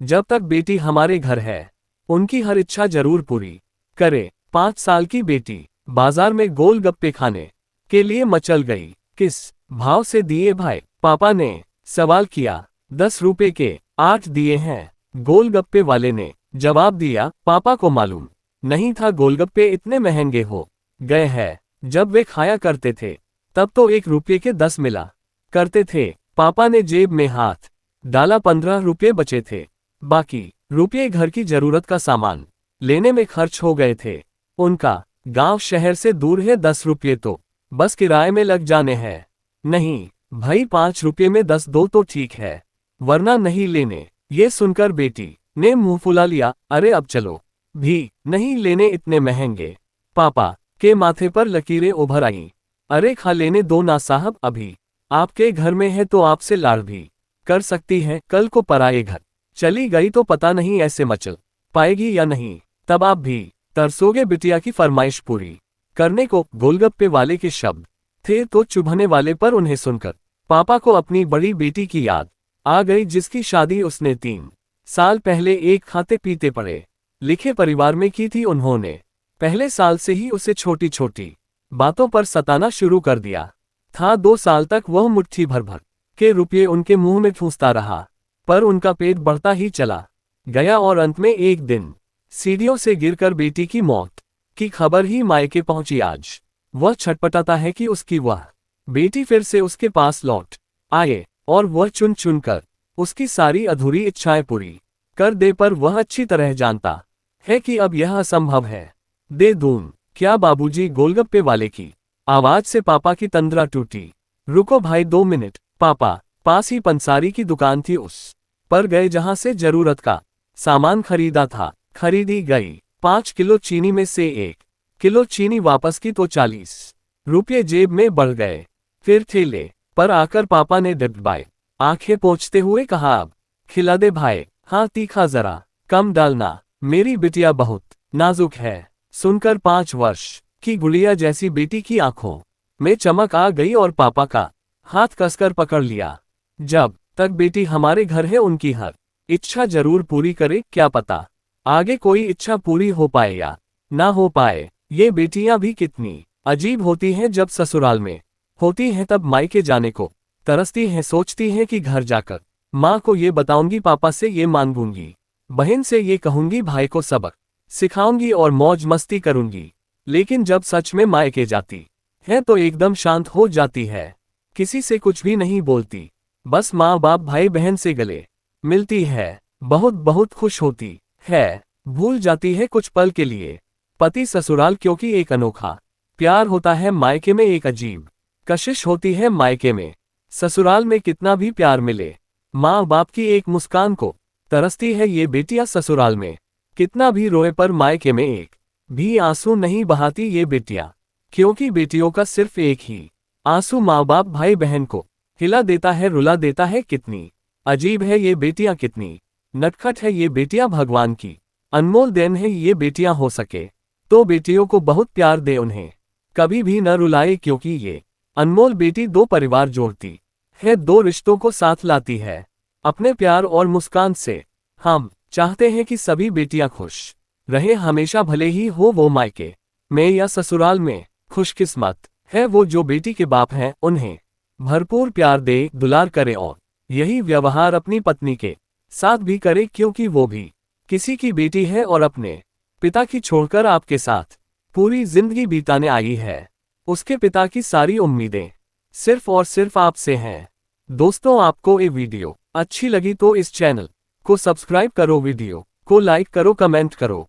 जब तक बेटी हमारे घर है उनकी हर इच्छा जरूर पूरी करे। 5 साल की बेटी बाजार में गोलगप्पे खाने के लिए मचल गई। किस भाव से दिए भाई? पापा ने सवाल किया। 10 रुपए के 8 दिए हैं, गोलगप्पे वाले ने जवाब दिया। पापा को मालूम नहीं था गोलगप्पे इतने महंगे हो गए हैं। जब वे खाया करते थे तब तो 1 रुपये के 10 मिला करते थे। पापा ने जेब में हाथ डाला, 15 रुपये बचे थे। बाकी रुपये घर की जरूरत का सामान लेने में खर्च हो गए थे। उनका गांव शहर से दूर है, 10 रुपये तो बस किराए में लग जाने हैं। नहीं भाई, 5 रुपये में 10 दो तो ठीक है, वरना नहीं लेने। ये सुनकर बेटी ने मुंह फुला लिया। अरे अब चलो भी नहीं लेने इतने महंगे। पापा के माथे पर लकीरें उभर आईं। अरे खा लेने दो ना साहब, अभी आपके घर में है तो आपसे लाड़ भी कर सकती है, कल को पराये घर चली गई तो पता नहीं ऐसे मचल पाएगी या नहीं, तब आप भी तरसोगे। बिटिया की फरमाइश पूरी करने को गोलगप्पे वाले के शब्द थे तो चुभने वाले, पर उन्हें सुनकर पापा को अपनी बड़ी बेटी की याद आ गई, जिसकी शादी उसने 3 साल पहले एक खाते पीते पड़े लिखे परिवार में की थी। उन्होंने पहले साल से ही उसे छोटी छोटी बातों पर सताना शुरू कर दिया था। 2 साल तक वह मुट्ठी भर भर के रुपये उनके मुंह में ठूंसता रहा, पर उनका पेट बढ़ता ही चला गया और अंत में एक दिन सीढ़ियों से गिरकर बेटी की मौत की खबर ही मायके पहुंची। आज वह छटपटाता है कि उसकी वह बेटी फिर से उसके पास लौट आए और वह चुन चुन कर उसकी सारी अधूरी इच्छाएं पूरी कर दे, पर वह अच्छी तरह जानता है कि अब यह असंभव है। दे दूं क्या बाबूजी? गोलगप्पे वाले की आवाज से पापा की तंद्रा टूटी। रुको भाई 2 मिनट। पापा पास ही पंसारी की दुकान थी, उस पर गए जहां से जरूरत का सामान खरीदा था। खरीदी गई 5 किलो चीनी में से 1 किलो चीनी वापस की तो 40 रुपये जेब में बढ़ गए। फिर ठेले पर आकर पापा ने डिब्बाई आंखें पोंछते हुए कहा, अब खिला दे भाई। हाँ, तीखा जरा कम डालना, मेरी बिटिया बहुत नाजुक है। सुनकर 5 वर्ष की गुड़िया जैसी बेटी की आंखों में चमक आ गई और पापा का हाथ कसकर पकड़ लिया। जब तक बेटी हमारे घर है उनकी हर इच्छा जरूर पूरी करे, क्या पता आगे कोई इच्छा पूरी हो पाए या ना हो पाए। ये बेटियां भी कितनी अजीब होती हैं, जब ससुराल में होती हैं तब मायके जाने को तरसती हैं, सोचती हैं कि घर जाकर माँ को ये बताऊंगी, पापा से ये मांगूंगी, बहन से ये कहूंगी, भाई को सबक सिखाऊंगी और मौज मस्ती करूंगी। लेकिन जब सच में मायके जाती है तो एकदम शांत हो जाती है, किसी से कुछ भी नहीं बोलती, बस माँ बाप भाई बहन से गले मिलती है, बहुत बहुत खुश होती है, भूल जाती है कुछ पल के लिए पति ससुराल, क्योंकि एक अनोखा प्यार होता है मायके में, एक अजीब कशिश होती है मायके में। ससुराल में कितना भी प्यार मिले, माँ बाप की एक मुस्कान को तरसती है ये बेटियां। ससुराल में कितना भी रोए पर मायके में एक भी आंसू नहीं बहाती ये बेटियां, क्योंकि बेटियों का सिर्फ एक ही आंसू माँ बाप भाई बहन को हिला देता है, रुला देता है। कितनी अजीब है ये बेटियां, कितनी नटखट है ये बेटियां, भगवान की अनमोल देन है ये बेटियां। हो सके तो बेटियों को बहुत प्यार दे, उन्हें कभी भी न रुलाए, क्योंकि ये अनमोल बेटी 2 परिवार जोड़ती है, 2 रिश्तों को साथ लाती है अपने प्यार और मुस्कान से। हम चाहते हैं कि सभी बेटियां खुश रहे हमेशा, भले ही हो वो मायके में या ससुराल में। खुशकिस्मत है वो जो बेटी के बाप हैं, उन्हें भरपूर प्यार दे, दुलार करे और यही व्यवहार अपनी पत्नी के साथ भी करे, क्योंकि वो भी किसी की बेटी है और अपने पिता की छोड़कर आपके साथ पूरी जिंदगी बिताने आई है। उसके पिता की सारी उम्मीदें सिर्फ और सिर्फ आपसे हैं। दोस्तों, आपको ये वीडियो अच्छी लगी तो इस चैनल को सब्सक्राइब करो, वीडियो को लाइक करो, कमेंट करो।